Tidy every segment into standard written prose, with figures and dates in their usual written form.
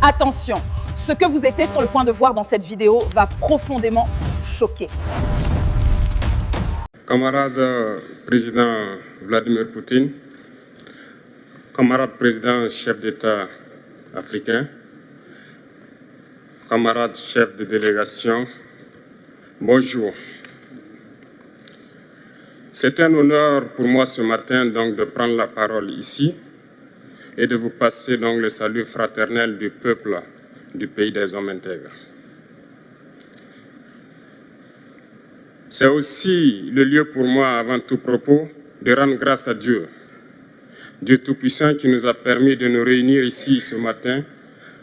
Attention, ce que vous étiez sur le point de voir dans cette vidéo va profondément choquer. Camarade président Vladimir Poutine, camarade président chef d'État africain, camarade chef de délégation, bonjour. C'est un honneur pour moi ce matin donc de prendre la parole ici et de vous passer donc le salut fraternel du peuple du pays des hommes intègres. C'est aussi le lieu pour moi, avant tout propos, de rendre grâce à Dieu, Dieu Tout-Puissant qui nous a permis de nous réunir ici ce matin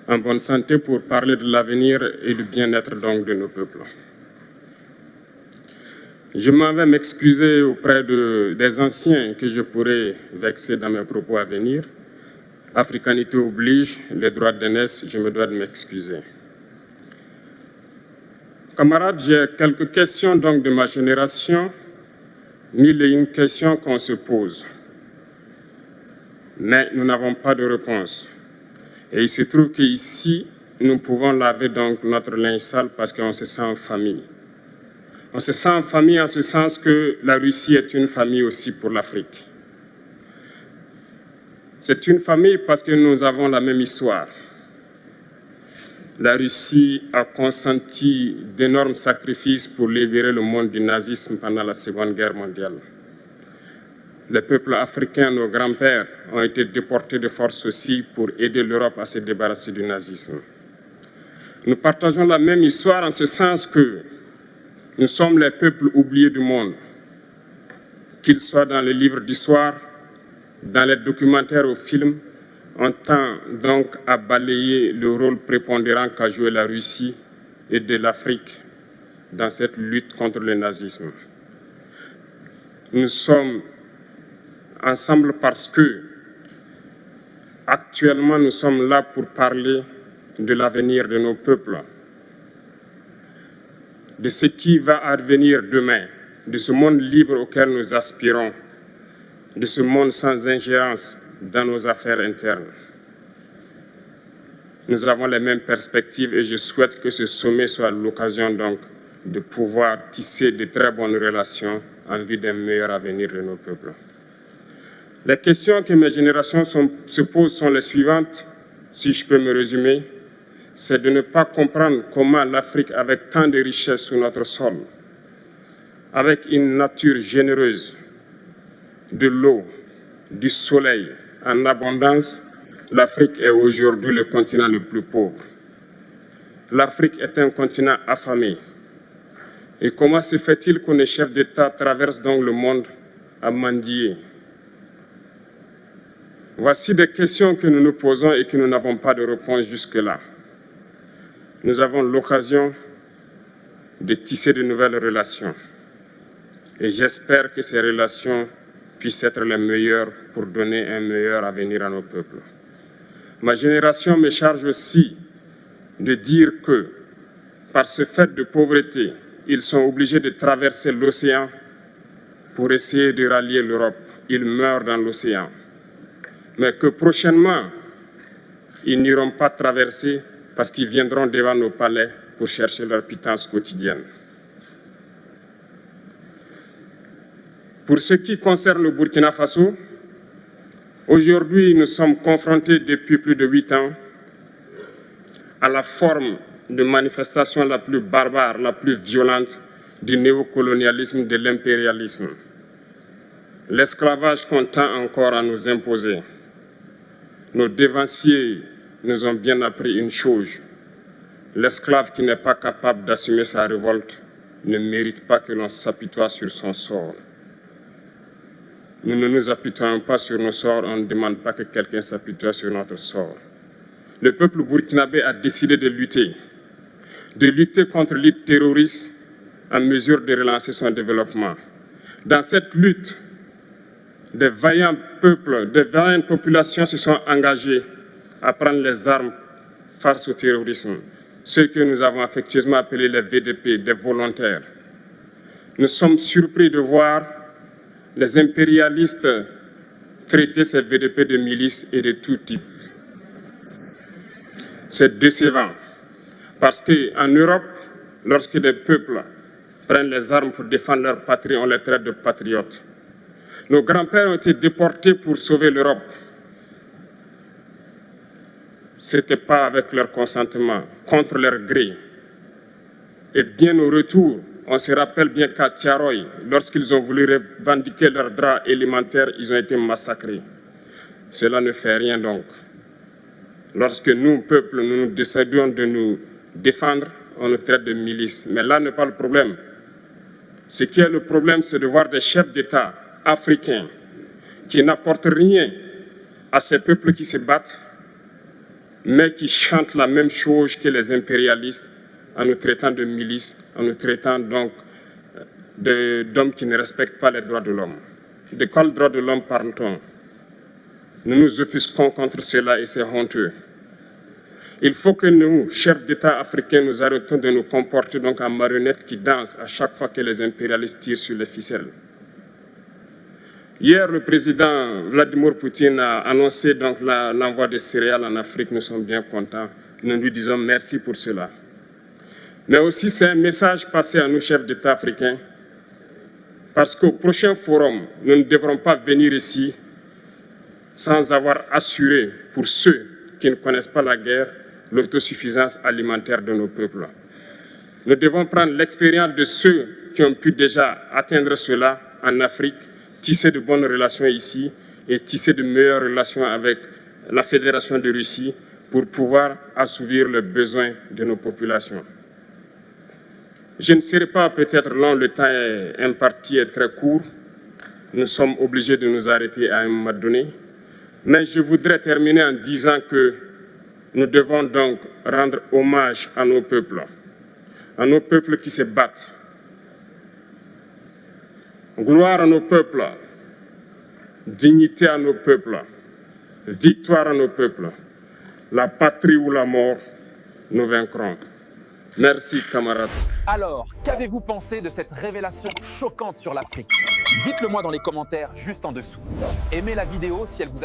en bonne santé pour parler de l'avenir et du bien-être donc de nos peuples. Je m'en vais m'excuser auprès des anciens que je pourrais vexer dans mes propos à venir. Africanité oblige, les droits d'aînesse, je me dois de m'excuser. Camarades, j'ai quelques questions donc de ma génération, mille et une questions qu'on se pose. Mais nous n'avons pas de réponse. Et il se trouve qu'ici, nous pouvons laver donc notre linge sale parce qu'on se sent en famille. On se sent en famille en ce sens que la Russie est une famille aussi pour l'Afrique. C'est une famille parce que nous avons la même histoire. La Russie a consenti d'énormes sacrifices pour libérer le monde du nazisme pendant la Seconde Guerre mondiale. Les peuples africains, nos grands-pères, ont été déportés de force aussi pour aider l'Europe à se débarrasser du nazisme. Nous partageons la même histoire en ce sens que nous sommes les peuples oubliés du monde, qu'ils soient dans les livres d'histoire, dans les documentaires ou films. On tend donc à balayer le rôle prépondérant qu'a joué la Russie et de l'Afrique dans cette lutte contre le nazisme. Nous sommes ensemble parce que, actuellement, nous sommes là pour parler de l'avenir de nos peuples, de ce qui va advenir demain, de ce monde libre auquel nous aspirons, de ce monde sans ingérence dans nos affaires internes. Nous avons les mêmes perspectives et je souhaite que ce sommet soit l'occasion donc de pouvoir tisser de très bonnes relations en vue d'un meilleur avenir de nos peuples. Les questions que mes générations se posent sont les suivantes, si je peux me résumer, c'est de ne pas comprendre comment l'Afrique, avec tant de richesses sous notre sol, avec une nature généreuse, de l'eau, du soleil, en abondance, l'Afrique est aujourd'hui le continent le plus pauvre. L'Afrique est un continent affamé. Et comment se fait-il que les chefs d'État traversent donc le monde à mendier? Voici des questions que nous nous posons et que nous n'avons pas de réponse jusque-là. Nous avons l'occasion de tisser de nouvelles relations. Et j'espère que ces relations puissent être les meilleures pour donner un meilleur avenir à nos peuples. Ma génération me charge aussi de dire que, par ce fait de pauvreté, ils sont obligés de traverser l'océan pour essayer de rallier l'Europe. Ils meurent dans l'océan. Mais que prochainement, ils n'iront pas traverser parce qu'ils viendront devant nos palais pour chercher leur pitance quotidienne. Pour ce qui concerne le Burkina Faso, aujourd'hui, nous sommes confrontés depuis plus de 8 ans à la forme de manifestation la plus barbare, la plus violente du néocolonialisme, de l'impérialisme. L'esclavage qu'on tend encore à nous imposer. Nos dévanciers nous ont bien appris une chose. L'esclave qui n'est pas capable d'assumer sa révolte ne mérite pas que l'on s'apitoie sur son sort. Nous ne nous apitoyons pas sur nos sorts, on ne demande pas que quelqu'un s'apitoie sur notre sort. Le peuple burkinabé a décidé de lutter contre l'île terroriste en mesure de relancer son développement. Dans cette lutte, des vaillants peuples, des vaillantes populations se sont engagées à prendre les armes face au terrorisme, ceux que nous avons affectueusement appelés les VDP, des volontaires. Nous sommes surpris de voir les impérialistes traiter ces VDP de milices et de tout type. C'est décevant. Parce qu'en Europe, lorsque des peuples prennent les armes pour défendre leur patrie, on les traite de patriotes. Nos grands-pères ont été déportés pour sauver l'Europe. Ce n'était pas avec leur consentement, contre leur gré. Et bien au retour, on se rappelle bien qu'à Tiaroy, lorsqu'ils ont voulu revendiquer leurs droits élémentaires, ils ont été massacrés. Cela ne fait rien donc. Lorsque nous, peuple, nous décidons de nous défendre, on nous traite de milices. Mais là n'est pas le problème. Ce qui est le problème, c'est de voir des chefs d'État africains qui n'apportent rien à ces peuples qui se battent, mais qui chantent la même chose que les impérialistes en nous traitant de milices, en nous traitant donc d'hommes qui ne respectent pas les droits de l'homme. De quels droits de l'homme parle-t-on? Nous nous offusquons contre cela et c'est honteux. Il faut que nous, chefs d'État africains, nous arrêtons de nous comporter donc en marionnettes qui dansent à chaque fois que les impérialistes tirent sur les ficelles. Hier, le président Vladimir Poutine a annoncé donc l'envoi de céréales en Afrique. Nous sommes bien contents. Nous lui disons merci pour cela. Mais aussi, c'est un message passé à nous, chefs d'État africains, parce qu'au prochain forum, nous ne devrons pas venir ici sans avoir assuré, pour ceux qui ne connaissent pas la guerre, l'autosuffisance alimentaire de nos peuples. Nous devons prendre l'expérience de ceux qui ont pu déjà atteindre cela en Afrique, tisser de bonnes relations ici et tisser de meilleures relations avec la Fédération de Russie pour pouvoir assouvir les besoins de nos populations. Je ne serai pas peut-être long, le temps imparti est très court. Nous sommes obligés de nous arrêter à un moment donné. Mais je voudrais terminer en disant que nous devons donc rendre hommage à nos peuples qui se battent. Gloire à nos peuples, dignité à nos peuples, victoire à nos peuples. La patrie ou la mort, nous vaincrons. Merci, camarades. Alors, qu'avez-vous pensé de cette révélation choquante sur l'Afrique? Dites-le moi dans les commentaires juste en dessous. Aimez la vidéo si elle vous a